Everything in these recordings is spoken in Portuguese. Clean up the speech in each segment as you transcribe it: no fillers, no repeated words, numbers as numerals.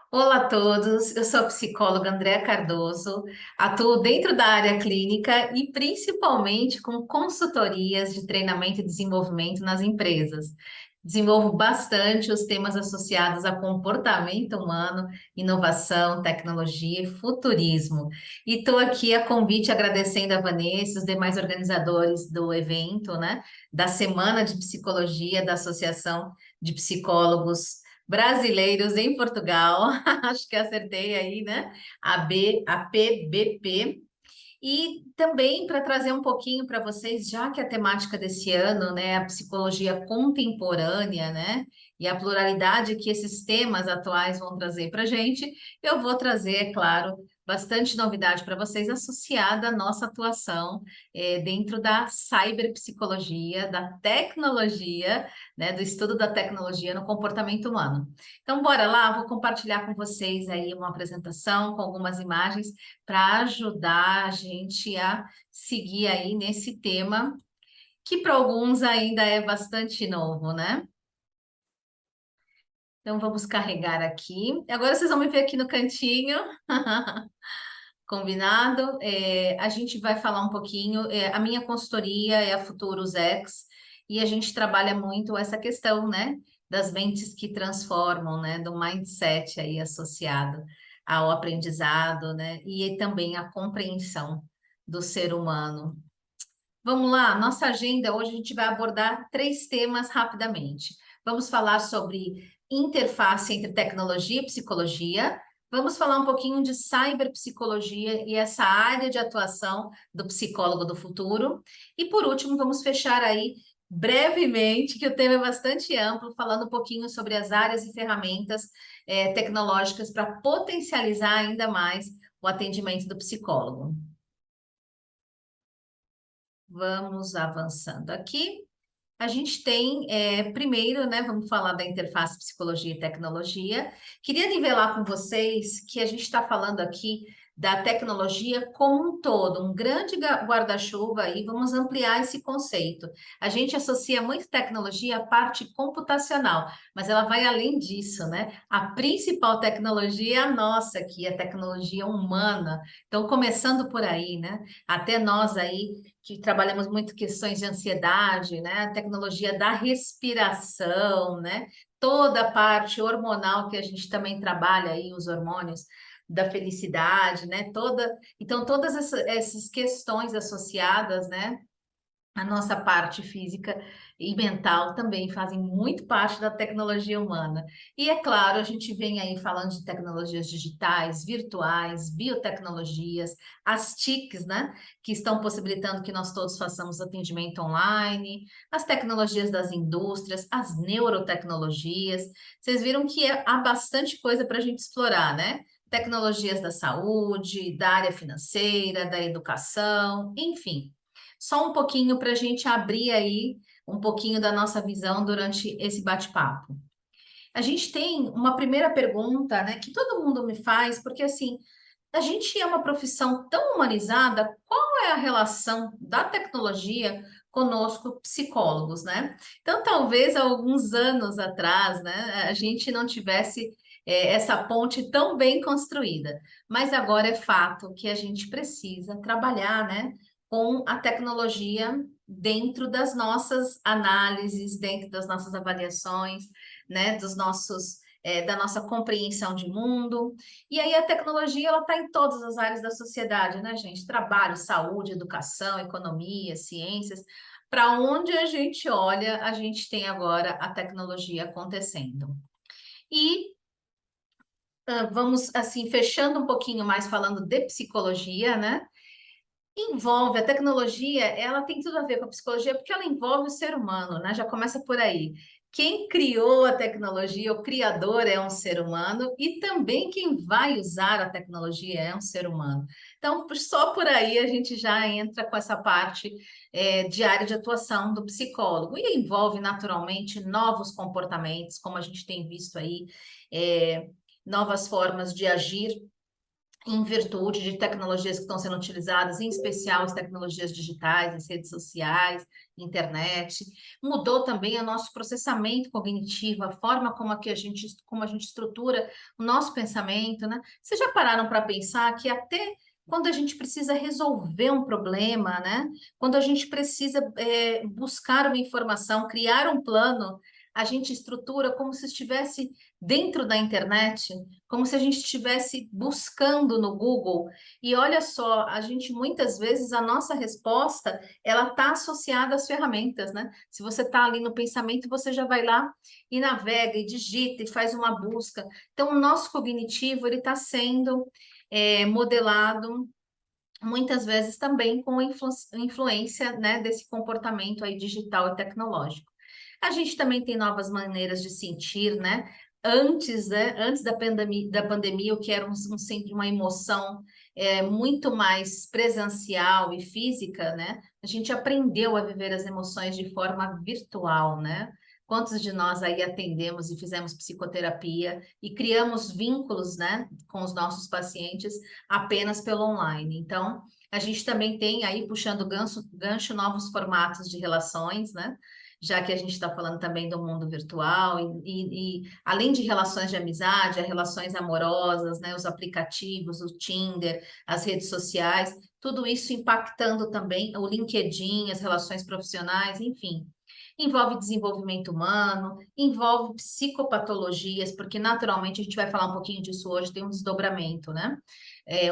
Olá a todos, eu sou a psicóloga Andréa Cardoso, atuo dentro da área clínica e principalmente com consultorias de treinamento e desenvolvimento nas empresas. Desenvolvo bastante os temas associados a comportamento humano, inovação, tecnologia e futurismo. E estou aqui a convite agradecendo a Vanessa e os demais organizadores do evento, né, da Semana de Psicologia da Associação de Psicólogos Brasileiros em Portugal, acho que acertei aí, né? A PBP. E também para trazer um pouquinho para vocês, já que a temática desse ano, né, a psicologia contemporânea, né, e a pluralidade que esses temas atuais vão trazer para a gente, eu vou trazer, é claro, bastante novidade para vocês associada à nossa atuação dentro da cyberpsicologia, da tecnologia, né, do estudo da tecnologia no comportamento humano. Então, bora lá, vou compartilhar com vocês aí uma apresentação com algumas imagens para ajudar a gente a seguir aí nesse tema, que para alguns ainda é bastante novo, né? Então vamos carregar aqui. Agora vocês vão me ver aqui no cantinho. Combinado? A gente vai falar um pouquinho. A minha consultoria é a Futuros X e a gente trabalha muito essa questão, né, das mentes que transformam, né, do mindset aí associado ao aprendizado, né, e também a compreensão do ser humano. Vamos lá, nossa agenda hoje a gente vai abordar três temas rapidamente. Vamos falar sobre interface entre tecnologia e psicologia. Vamos falar um pouquinho de cyberpsicologia e essa área de atuação do psicólogo do futuro. E por último, vamos fechar aí brevemente, que o tema é bastante amplo, falando um pouquinho sobre as áreas e ferramentas tecnológicas para potencializar ainda mais o atendimento do psicólogo. Vamos avançando aqui. A gente tem, primeiro, né, vamos falar da interface psicologia e tecnologia. Queria nivelar com vocês que a gente está falando aqui da tecnologia como um todo, um grande guarda-chuva e vamos ampliar esse conceito. A gente associa muito tecnologia à parte computacional, mas ela vai além disso, né? A principal tecnologia é a nossa aqui, a tecnologia humana. Então, começando por aí, né? Até nós aí que trabalhamos muito questões de ansiedade, né? A tecnologia da respiração, né? Toda a parte hormonal que a gente também trabalha aí, os hormônios da felicidade, né? Então, todas essas questões associadas, né? A nossa parte física e mental também fazem muito parte da tecnologia humana. E é claro, a gente vem aí falando de tecnologias digitais, virtuais, biotecnologias, as TICs, né, que estão possibilitando que nós todos façamos atendimento online, as tecnologias das indústrias, as neurotecnologias. Vocês viram que há bastante coisa para a gente explorar, né? Tecnologias da saúde, da área financeira, da educação, enfim. Só um pouquinho para a gente abrir aí um pouquinho da nossa visão durante esse bate-papo. A gente tem uma primeira pergunta, né, que todo mundo me faz, porque assim, a gente é uma profissão tão humanizada, qual é a relação da tecnologia conosco, psicólogos, né? Então, talvez há alguns anos atrás, né, a gente não tivesse essa ponte tão bem construída, mas agora é fato que a gente precisa trabalhar, né, com a tecnologia dentro das nossas análises, dentro das nossas avaliações, né, da nossa compreensão de mundo. E aí a tecnologia ela está em todas as áreas da sociedade, né, gente? Trabalho, saúde, educação, economia, ciências. Para onde a gente olha, a gente tem agora a tecnologia acontecendo. E vamos assim fechando um pouquinho mais falando de psicologia, né? Envolve a tecnologia, ela tem tudo a ver com a psicologia, porque ela envolve o ser humano, né? Já começa por aí. Quem criou a tecnologia, o criador é um ser humano, e também quem vai usar a tecnologia é um ser humano. Então, só por aí a gente já entra com essa parte de área de atuação do psicólogo, e envolve naturalmente novos comportamentos, como a gente tem visto aí, novas formas de agir em virtude de tecnologias que estão sendo utilizadas, em especial as tecnologias digitais, as redes sociais, internet. Mudou também o nosso processamento cognitivo, a forma como a gente estrutura o nosso pensamento, né? Vocês já pararam para pensar que até quando a gente precisa resolver um problema, né? Quando a gente precisa buscar uma informação, criar um plano, a gente estrutura como se estivesse dentro da internet, como se a gente estivesse buscando no Google. E olha só, a gente muitas vezes a nossa resposta ela está associada às ferramentas, né? Se você está ali no pensamento, você já vai lá e navega e digita e faz uma busca. Então, o nosso cognitivo ele está sendo modelado muitas vezes também com influência, né, desse comportamento aí digital e tecnológico. A gente também tem novas maneiras de sentir, né? Antes da pandemia, o que era uma emoção muito mais presencial e física, né? A gente aprendeu a viver as emoções de forma virtual, né? Quantos de nós aí atendemos e fizemos psicoterapia e criamos vínculos, né, com os nossos pacientes apenas pelo online? Então, a gente também tem aí, puxando gancho novos formatos de relações, né? Já que a gente está falando também do mundo virtual, e além de relações de amizade, relações amorosas, né, os aplicativos, o Tinder, as redes sociais, tudo isso impactando também o LinkedIn, as relações profissionais, enfim. Envolve desenvolvimento humano, envolve psicopatologias, porque naturalmente a gente vai falar um pouquinho disso hoje, tem um desdobramento, né?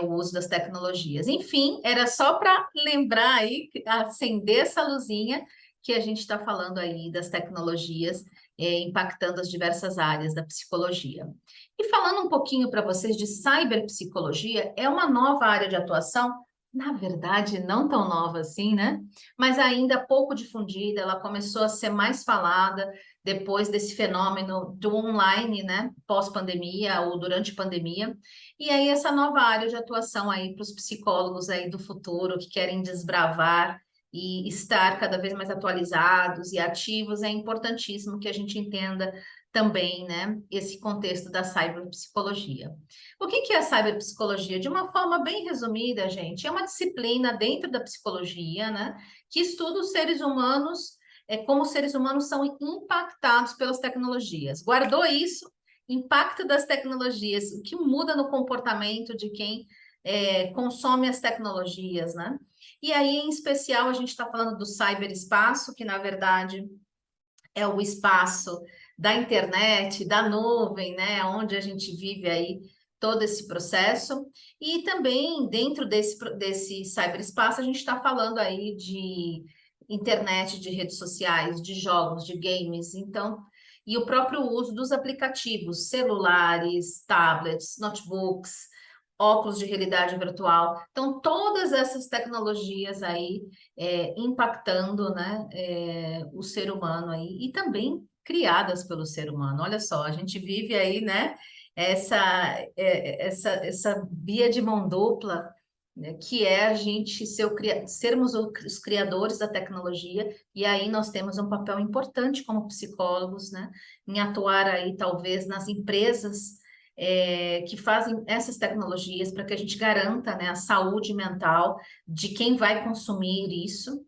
O uso das tecnologias. Enfim, era só para lembrar aí, acender essa luzinha que a gente está falando aí das tecnologias impactando as diversas áreas da psicologia. E falando um pouquinho para vocês de cyberpsicologia, é uma nova área de atuação, na verdade, não tão nova assim, né? Mas ainda pouco difundida, ela começou a ser mais falada depois desse fenômeno do online, né? Pós-pandemia ou durante pandemia. E aí, essa nova área de atuação aí para os psicólogos aí do futuro que querem desbravar e estar cada vez mais atualizados e ativos, é importantíssimo que a gente entenda também, né, esse contexto da cyberpsicologia. O que é a cyberpsicologia? De uma forma bem resumida, gente, é uma disciplina dentro da psicologia, né, que estuda os seres humanos, como os seres humanos são impactados pelas tecnologias. Guardou isso? Impacto das tecnologias, o que muda no comportamento de quem consome as tecnologias, né? E aí, em especial, a gente está falando do cyberespaço, que na verdade é o espaço da internet, da nuvem, né? Onde a gente vive aí todo esse processo. E também, dentro desse cyberespaço, a gente está falando aí de internet, de redes sociais, de jogos, de games, então, e o próprio uso dos aplicativos, celulares, tablets, notebooks, óculos de realidade virtual. Então, todas essas tecnologias aí impactando, né, o ser humano aí e também criadas pelo ser humano. Olha só, a gente vive aí, né, essa, essa via de mão dupla, né, que é a gente sermos os criadores da tecnologia, e aí nós temos um papel importante como psicólogos, né, em atuar aí talvez nas empresas que fazem essas tecnologias para que a gente garanta, né, a saúde mental de quem vai consumir isso,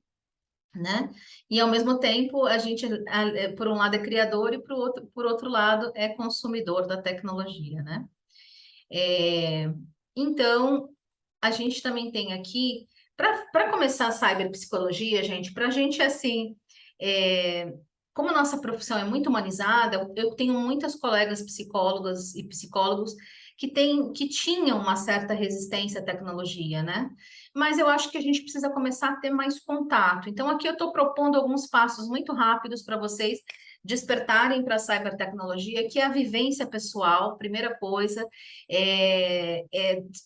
né? E ao mesmo tempo a gente, por um lado é criador e por outro lado é consumidor da tecnologia, né? Então a gente também tem aqui, para começar a cyberpsicologia, gente, para a gente assim, é, como a nossa profissão é muito humanizada, eu tenho muitas colegas psicólogas e psicólogos que tinham uma certa resistência à tecnologia, né? Mas eu acho que a gente precisa começar a ter mais contato. Então, aqui eu estou propondo alguns passos muito rápidos para vocês despertarem para a cybertecnologia, que é a vivência pessoal, primeira coisa,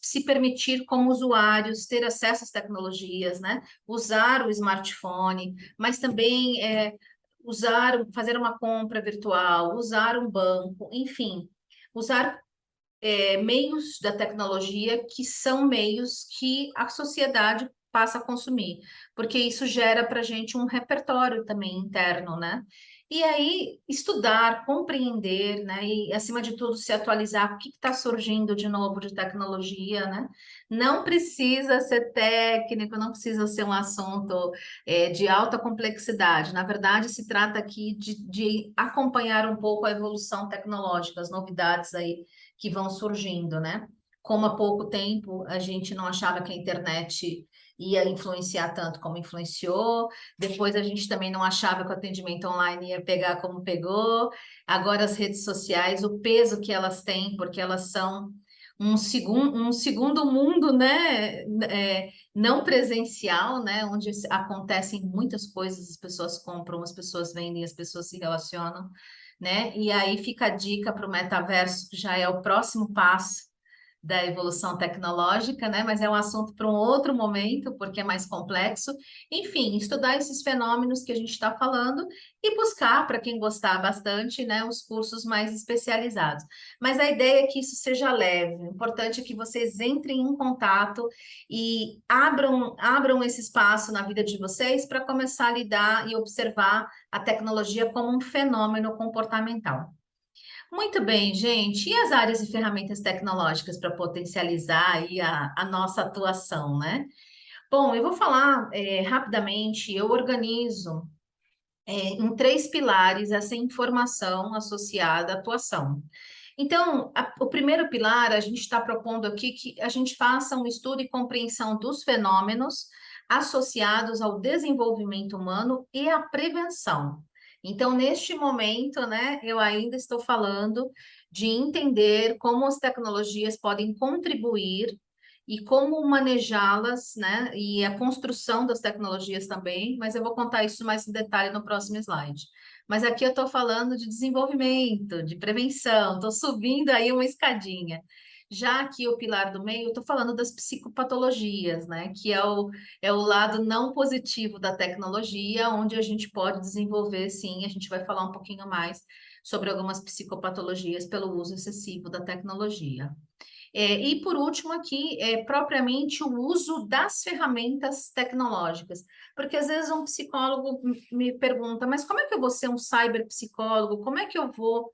se permitir como usuários ter acesso às tecnologias, né? Usar o smartphone, mas também fazer uma compra virtual, usar um banco, enfim, usar meios da tecnologia que são meios que a sociedade passa a consumir, porque isso gera para a gente um repertório também interno, né? E aí, estudar, compreender, né? E, acima de tudo, se atualizar, o que está surgindo de novo de tecnologia, né? Não precisa ser técnico, não precisa ser um assunto de alta complexidade. Na verdade, se trata aqui de acompanhar um pouco a evolução tecnológica, as novidades aí que vão surgindo, né? Como há pouco tempo a gente não achava que a internet ia influenciar tanto como influenciou, depois a gente também não achava que o atendimento online ia pegar como pegou. Agora as redes sociais, o peso que elas têm, porque elas são um segundo mundo, né? Não presencial, né? Onde acontecem muitas coisas, as pessoas compram, as pessoas vendem, as pessoas se relacionam, né? E aí fica a dica para o metaverso, que já é o próximo passo da evolução tecnológica, né? Mas é um assunto para um outro momento, porque é mais complexo. Enfim, estudar esses fenômenos que a gente está falando e buscar, para quem gostar bastante, né, os cursos mais especializados. Mas a ideia é que isso seja leve. O importante é que vocês entrem em contato e abram esse espaço na vida de vocês para começar a lidar e observar a tecnologia como um fenômeno comportamental. Muito bem, gente. E as áreas e ferramentas tecnológicas para potencializar aí a nossa atuação, né? Bom, eu vou falar rapidamente, eu organizo em três pilares essa informação associada à atuação. Então, o primeiro pilar, a gente está propondo aqui que a gente faça um estudo e compreensão dos fenômenos associados ao desenvolvimento humano e à prevenção. Então, neste momento, né, eu ainda estou falando de entender como as tecnologias podem contribuir e como manejá-las, né, e a construção das tecnologias também, mas eu vou contar isso mais em detalhe no próximo slide. Mas aqui eu estou falando de desenvolvimento, de prevenção, estou subindo aí uma escadinha. Já aqui o pilar do meio, eu estou falando das psicopatologias, né? Que é o lado não positivo da tecnologia, onde a gente pode desenvolver, sim, a gente vai falar um pouquinho mais sobre algumas psicopatologias pelo uso excessivo da tecnologia. E por último aqui, propriamente o uso das ferramentas tecnológicas, porque às vezes um psicólogo me pergunta, mas como é que eu vou ser um cyberpsicólogo? Como é que eu vou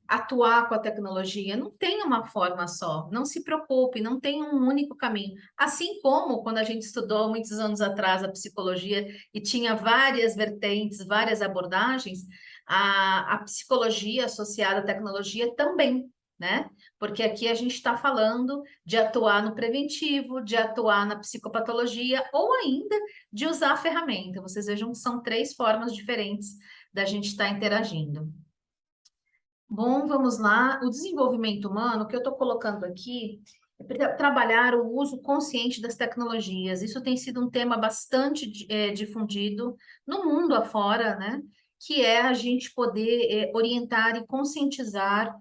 atuar com a tecnologia? Não tem uma forma só, não se preocupe, não tem um único caminho. Assim como quando a gente estudou muitos anos atrás a psicologia e tinha várias vertentes, várias abordagens, a psicologia associada à tecnologia também, né? Porque aqui a gente está falando de atuar no preventivo, de atuar na psicopatologia ou ainda de usar a ferramenta. Vocês vejam que são três formas diferentes da gente estar interagindo. Bom, vamos lá. O desenvolvimento humano, que eu estou colocando aqui, é trabalhar o uso consciente das tecnologias. Isso tem sido um tema bastante difundido no mundo afora, né? Que é a gente poder orientar e conscientizar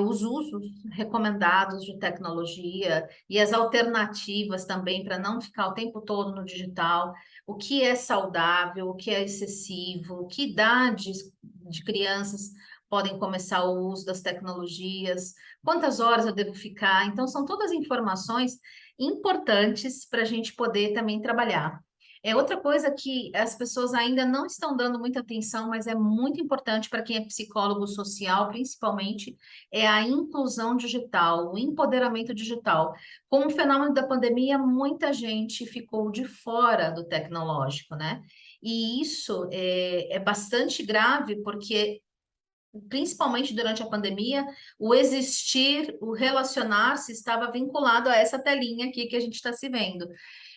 os usos recomendados de tecnologia e as alternativas também para não ficar o tempo todo no digital. O que é saudável, o que é excessivo, que idades de crianças podem começar o uso das tecnologias, quantas horas eu devo ficar. Então, são todas informações importantes para a gente poder também trabalhar. É outra coisa que as pessoas ainda não estão dando muita atenção, mas é muito importante para quem é psicólogo social, principalmente, é a inclusão digital, o empoderamento digital. Com o fenômeno da pandemia, muita gente ficou de fora do tecnológico, né? E isso é bastante grave, porque principalmente durante a pandemia, o existir, o relacionar-se estava vinculado a essa telinha aqui que a gente está se vendo.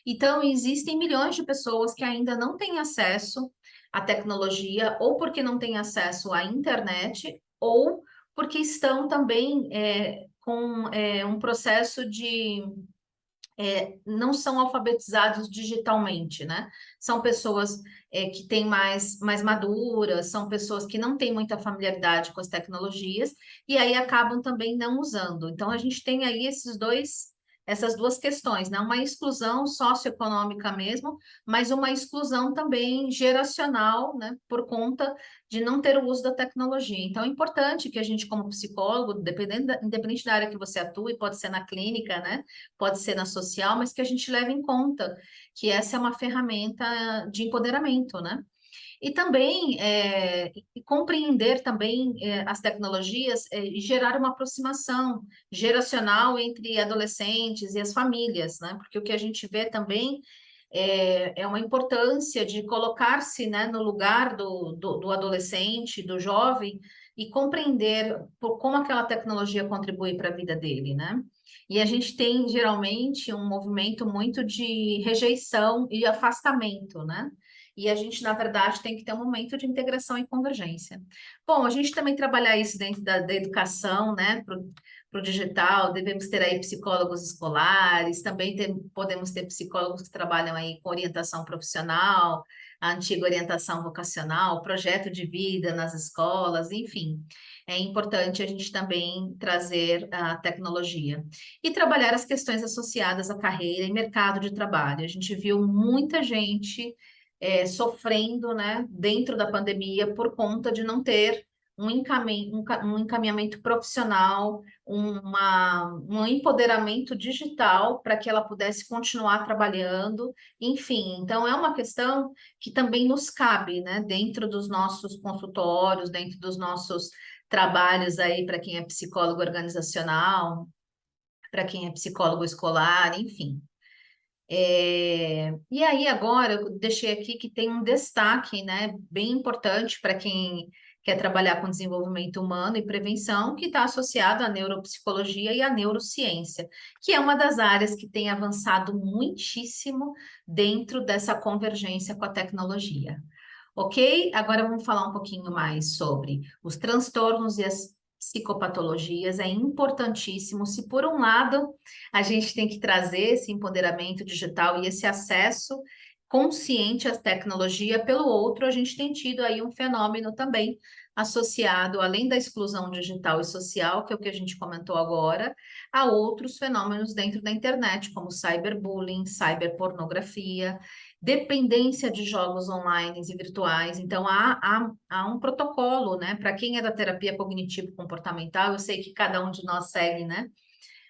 Então, existem milhões de pessoas que ainda não têm acesso à tecnologia, ou porque não têm acesso à internet, ou porque estão também com um processo de não são alfabetizados digitalmente, né? São pessoas que têm mais maduras, são pessoas que não têm muita familiaridade com as tecnologias e aí acabam também não usando. Então, a gente tem aí essas duas questões, né? Uma exclusão socioeconômica mesmo, mas uma exclusão também geracional, né? Por conta de não ter o uso da tecnologia. Então, é importante que a gente, como psicólogo, independente da área que você atue, pode ser na clínica, né? Pode ser na social, mas que a gente leve em conta que essa é uma ferramenta de empoderamento, né? E também compreender também as tecnologias e gerar uma aproximação geracional entre adolescentes e as famílias, né? Porque o que a gente vê também é uma importância de colocar-se, né, no lugar do adolescente, do jovem, e compreender como aquela tecnologia contribui para a vida dele, né? E a gente tem geralmente um movimento muito de rejeição e afastamento, né? E a gente, na verdade, tem que ter um momento de integração e convergência. Bom, a gente também trabalhar isso dentro da educação, né? Para o digital, devemos ter aí psicólogos escolares, também podemos ter psicólogos que trabalham aí com orientação profissional, a antiga orientação vocacional, projeto de vida nas escolas, enfim. É importante a gente também trazer a tecnologia e trabalhar as questões associadas à carreira e mercado de trabalho. A gente viu muita gente sofrendo, né, dentro da pandemia por conta de não ter um encaminhamento profissional, um empoderamento digital para que ela pudesse continuar trabalhando, enfim. Então, é uma questão que também nos cabe, né, dentro dos nossos consultórios, dentro dos nossos trabalhos aí para quem é psicólogo organizacional, para quem é psicólogo escolar, enfim. E aí, agora, eu deixei aqui que tem um destaque, né, bem importante para quem quer trabalhar com desenvolvimento humano e prevenção, que está associado à neuropsicologia e à neurociência, que é uma das áreas que tem avançado muitíssimo dentro dessa convergência com a tecnologia. Ok? Agora vamos falar um pouquinho mais sobre os transtornos e as psicopatologias. É importantíssimo. Se por um lado a gente tem que trazer esse empoderamento digital e esse acesso consciente à tecnologia, pelo outro, a gente tem tido aí um fenômeno também associado, além da exclusão digital e social, que é o que a gente comentou agora, a outros fenômenos dentro da internet, como cyberbullying, cyberpornografia, dependência de jogos online e virtuais. Então, há um protocolo, né? Para quem é da terapia cognitivo-comportamental, eu sei que cada um de nós segue, né?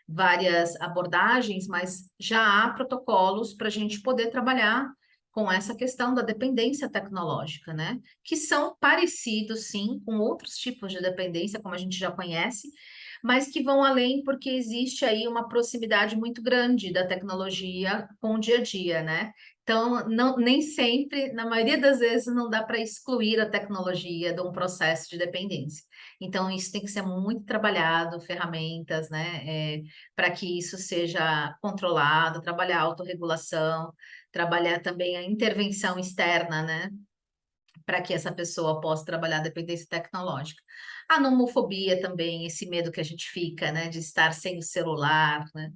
Várias abordagens, mas já há protocolos para a gente poder trabalhar com essa questão da dependência tecnológica, né? Que são parecidos, sim, com outros tipos de dependência, como a gente já conhece, mas que vão além porque existe aí uma proximidade muito grande da tecnologia com o dia a dia, né? Então, não, nem sempre, na maioria das vezes, não dá para excluir a tecnologia de um processo de dependência. Então, isso tem que ser muito trabalhado, ferramentas, né, para que isso seja controlado, trabalhar a autorregulação, trabalhar também a intervenção externa, né, para que essa pessoa possa trabalhar a dependência tecnológica. A nomofobia também, esse medo que a gente fica, né, de estar sem o celular, né,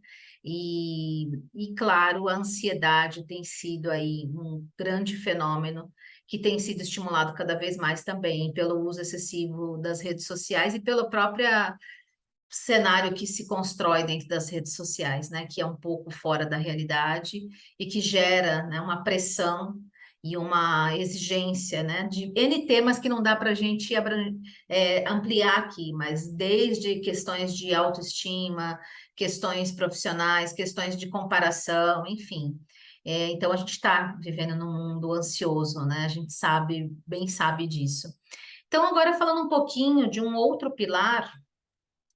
e claro, a ansiedade tem sido aí um grande fenômeno que tem sido estimulado cada vez mais também pelo uso excessivo das redes sociais e pelo próprio cenário que se constrói dentro das redes sociais, né, que é um pouco fora da realidade e que gera, né, uma pressão e uma exigência, né, de N temas que não dá para a gente ampliar aqui, mas desde questões de autoestima, questões profissionais, questões de comparação, enfim. Então, a gente está vivendo num mundo ansioso, né? A gente sabe, bem sabe disso. Então, agora falando um pouquinho de um outro pilar,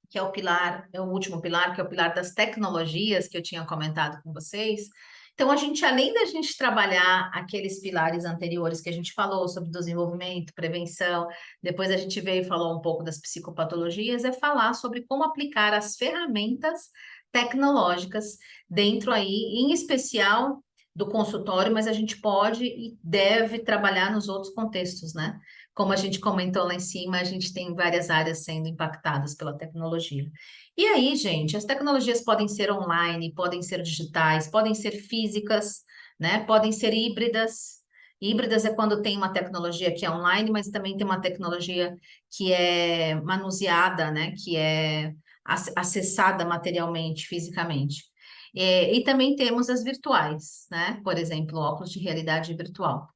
que é o pilar, é o último pilar, que é o pilar das tecnologias que eu tinha comentado com vocês. Então, a gente, além da gente trabalhar aqueles pilares anteriores que a gente falou sobre desenvolvimento, prevenção, depois a gente veio e falou um pouco das psicopatologias, é falar sobre como aplicar as ferramentas tecnológicas dentro aí, em especial do consultório, mas a gente pode e deve trabalhar nos outros contextos, né? Como a gente comentou lá em cima, a gente tem várias áreas sendo impactadas pela tecnologia. E aí, gente, as tecnologias podem ser online, podem ser digitais, podem ser físicas, né? Podem ser híbridas. Híbridas é quando tem uma tecnologia que é online, mas também tem uma tecnologia que é manuseada, né? Que é acessada materialmente, fisicamente. E também temos as virtuais, né? Por exemplo, óculos de realidade virtual.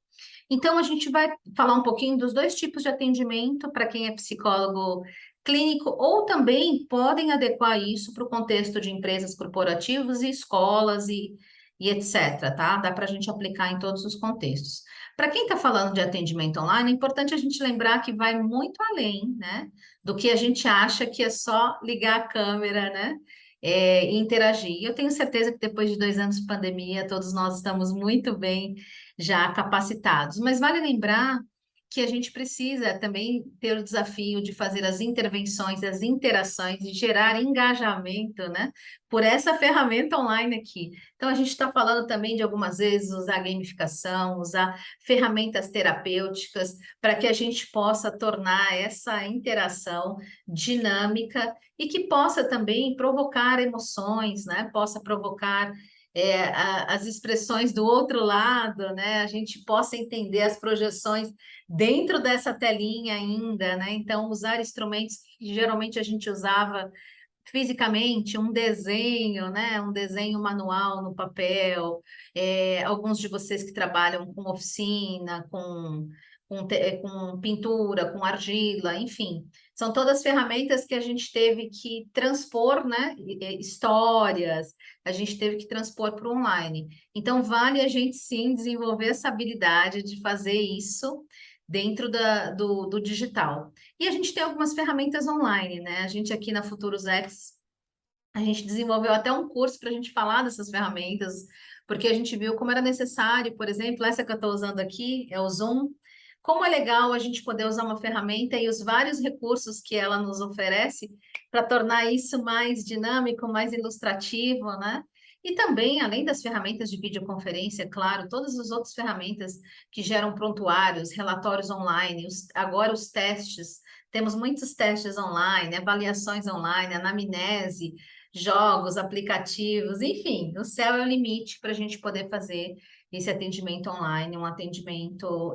Então, a gente vai falar um pouquinho dos dois tipos de atendimento para quem é psicólogo clínico, ou também podem adequar isso para o contexto de empresas corporativas e escolas e etc., tá? Dá para a gente aplicar em todos os contextos. Para quem está falando de atendimento online, é importante a gente lembrar que vai muito além, né, do que a gente acha que é só ligar a câmera, né, e interagir. E eu tenho certeza que depois de 2 anos de pandemia, todos nós estamos muito bem já capacitados. Mas vale lembrar que a gente precisa também ter o desafio de fazer as intervenções, as interações, de gerar engajamento, né, por essa ferramenta online aqui. Então, a gente está falando também de algumas vezes usar gamificação, usar ferramentas terapêuticas, para que a gente possa tornar essa interação dinâmica e que possa também provocar emoções, né? Possa provocar as expressões do outro lado, né? A gente possa entender as projeções dentro dessa telinha ainda, né? Então, usar instrumentos que geralmente a gente usava fisicamente, um desenho, né? Um desenho manual no papel. Alguns de vocês que trabalham com oficina, com pintura, com argila, enfim, são todas ferramentas que a gente teve que transpor, né? Histórias, a gente teve que transpor para o online. Então, vale a gente sim desenvolver essa habilidade de fazer isso dentro do digital. E a gente tem algumas ferramentas online, né? A gente aqui na Futuros X, a gente desenvolveu até um curso para a gente falar dessas ferramentas, porque a gente viu como era necessário, por exemplo, essa que eu estou usando aqui é o Zoom. Como é legal a gente poder usar uma ferramenta e os vários recursos que ela nos oferece para tornar isso mais dinâmico, mais ilustrativo, né? E também, além das ferramentas de videoconferência, claro, todas as outras ferramentas que geram prontuários, relatórios online, agora os testes, temos muitos testes online, avaliações online, anamnese, jogos, aplicativos, enfim, o céu é o limite para a gente poder fazer esse atendimento online, um atendimento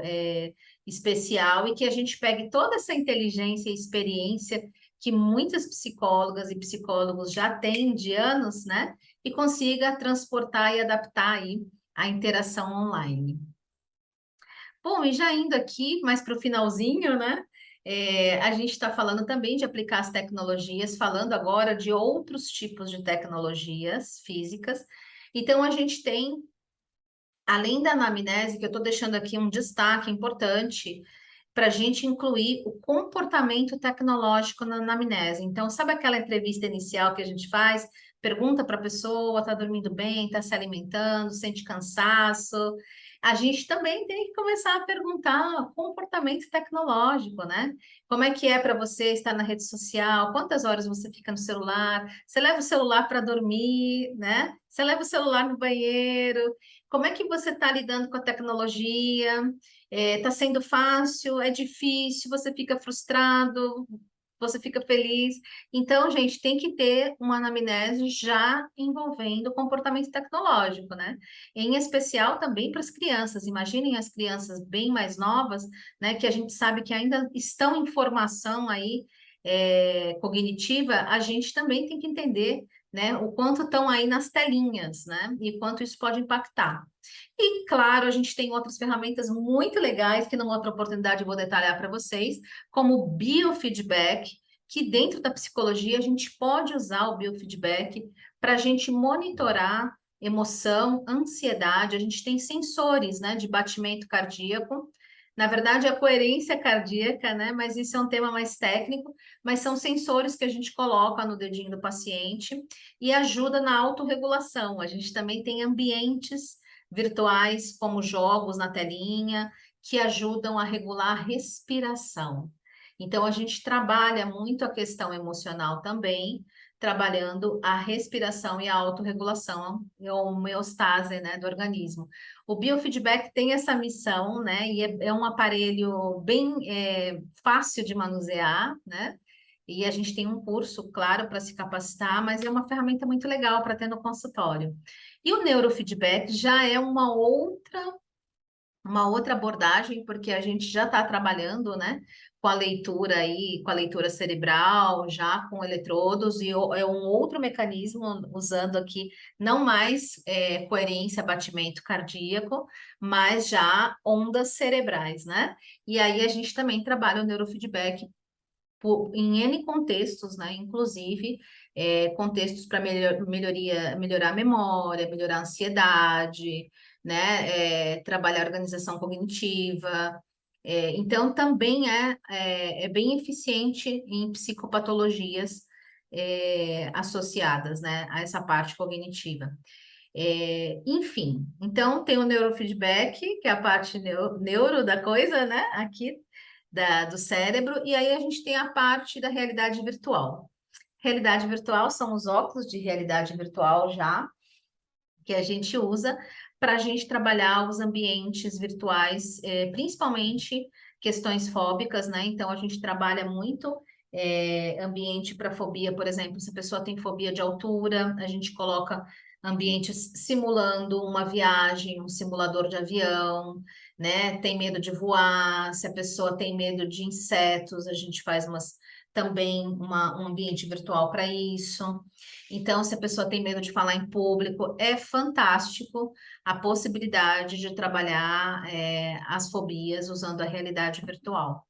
especial e que a gente pegue toda essa inteligência e experiência que muitas psicólogas e psicólogos já têm de anos, né? E consiga transportar e adaptar aí a interação online. Bom, e já indo aqui mais para o finalzinho, né? A gente está falando também de aplicar as tecnologias, falando agora de outros tipos de tecnologias físicas. Então, a gente tem, além da anamnese, que eu estou deixando aqui um destaque importante, para a gente incluir o comportamento tecnológico na anamnese. Então, sabe aquela entrevista inicial que a gente faz? Pergunta para a pessoa, está dormindo bem, está se alimentando, sente cansaço. A gente também tem que começar a perguntar comportamento tecnológico, né? Como é que é para você estar na rede social? Quantas horas você fica no celular? Você leva o celular para dormir, né? Você leva o celular no banheiro? Como é que você está lidando com a tecnologia? Está sendo fácil? É difícil? Você fica frustrado? Você fica feliz? Então, gente, tem que ter uma anamnese já envolvendo o comportamento tecnológico, né? Em especial também para as crianças. Imaginem as crianças bem mais novas, né? Que a gente sabe que ainda estão em formação aí cognitiva. A gente também tem que entender, né? O quanto estão aí nas telinhas, né? E quanto isso pode impactar. E, claro, a gente tem outras ferramentas muito legais que, numa outra oportunidade, eu vou detalhar para vocês, como o biofeedback, que dentro da psicologia a gente pode usar o biofeedback para a gente monitorar emoção, ansiedade. A gente tem sensores, né, de batimento cardíaco. Na verdade, a coerência cardíaca, né? Mas isso é um tema mais técnico, mas são sensores que a gente coloca no dedinho do paciente e ajuda na autorregulação. A gente também tem ambientes virtuais, como jogos na telinha, que ajudam a regular a respiração. Então, a gente trabalha muito a questão emocional também, trabalhando a respiração e a autorregulação e a homeostase, né, do organismo. O biofeedback tem essa missão, né, e é um aparelho bem fácil de manusear, né, e a gente tem um curso, claro, para se capacitar, mas é uma ferramenta muito legal para ter no consultório. E o neurofeedback já é uma outra abordagem, porque a gente já está trabalhando, né, com a leitura aí, com a leitura cerebral, já com eletrodos, e é um outro mecanismo, usando aqui não mais coerência, batimento cardíaco, mas já ondas cerebrais, né? E aí a gente também trabalha o neurofeedback em N contextos, né? Inclusive contextos para melhorar a memória, melhorar a ansiedade, né? Trabalhar organização cognitiva. Então, também é bem eficiente em psicopatologias associadas, né, a essa parte cognitiva. Enfim, então tem o neurofeedback, que é a parte neuro da coisa, né? Aqui do cérebro, e aí a gente tem a parte da realidade virtual. Realidade virtual são os óculos de realidade virtual já, que a gente usa para a gente trabalhar os ambientes virtuais, principalmente questões fóbicas, né? Então a gente trabalha muito ambiente para fobia, por exemplo, se a pessoa tem fobia de altura, a gente coloca ambientes simulando uma viagem, um simulador de avião, né? Tem medo de voar, se a pessoa tem medo de insetos, a gente faz também um ambiente virtual para isso. Então, se a pessoa tem medo de falar em público, é fantástico a possibilidade de trabalhar as fobias usando a realidade virtual,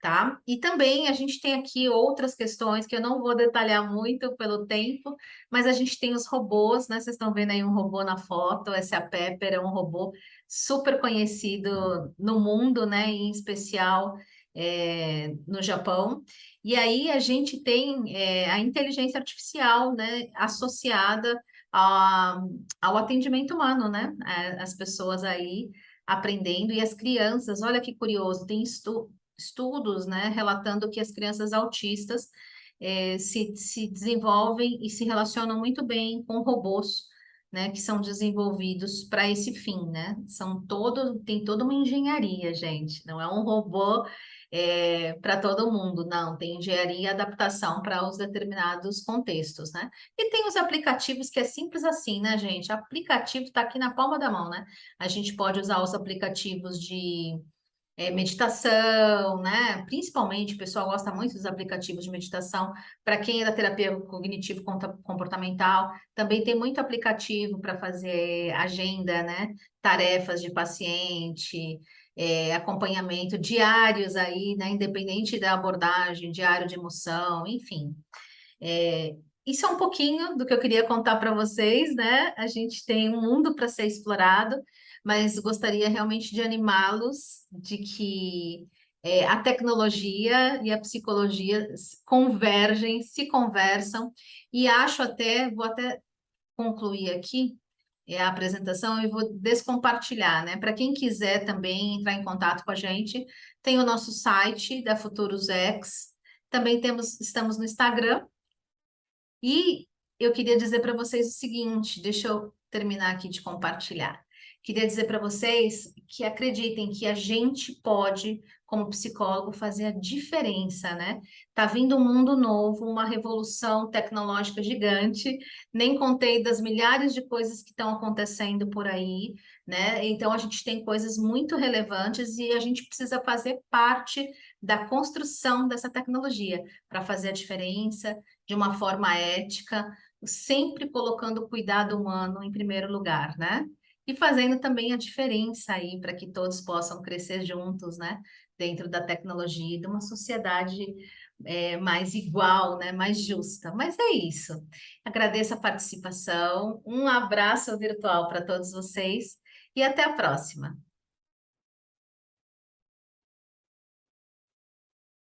tá? E também a gente tem aqui outras questões que eu não vou detalhar muito pelo tempo, mas a gente tem os robôs, né? Vocês estão vendo aí um robô na foto, esse é a Pepper, é um robô super conhecido no mundo, né? Em especial no Japão. E aí a gente tem a inteligência artificial, né? Associada a- ao atendimento humano, né? As pessoas aí aprendendo e as crianças, olha que curioso, tem estudos, né, relatando que as crianças autistas se desenvolvem e se relacionam muito bem com robôs, né, que são desenvolvidos para esse fim, né? Tem toda uma engenharia, gente. Não é um robô para todo mundo, não. Tem engenharia e adaptação para os determinados contextos, né? E tem os aplicativos que é simples assim, né, gente? Aplicativo está aqui na palma da mão, né? A gente pode usar os aplicativos de meditação, né? Principalmente, o pessoal gosta muito dos aplicativos de meditação. Para quem é da terapia cognitivo-comportamental, também tem muito aplicativo para fazer agenda, né? Tarefas de paciente, acompanhamento diários aí, né? Independente da abordagem, diário de emoção, enfim. É, Isso é um pouquinho do que eu queria contar para vocês, né? A gente tem um mundo para ser explorado, mas gostaria realmente de animá-los de que a tecnologia e a psicologia convergem, se conversam, e acho vou até concluir aqui a apresentação e vou descompartilhar, né? Para quem quiser também entrar em contato com a gente, tem o nosso site da Futuros X, também estamos no Instagram. E eu queria dizer para vocês o seguinte, deixa eu terminar aqui de compartilhar. Queria dizer para vocês que acreditem que a gente pode, como psicólogo, fazer a diferença, né? Tá vindo um mundo novo, uma revolução tecnológica gigante. Nem contei das milhares de coisas que estão acontecendo por aí, né? Então a gente tem coisas muito relevantes e a gente precisa fazer parte da construção dessa tecnologia para fazer a diferença de uma forma ética, sempre colocando o cuidado humano em primeiro lugar, né? E fazendo também a diferença aí para que todos possam crescer juntos, né? Dentro da tecnologia e de uma sociedade mais igual, né? Mais justa. Mas é isso. Agradeço a participação, um abraço virtual para todos vocês e até a próxima.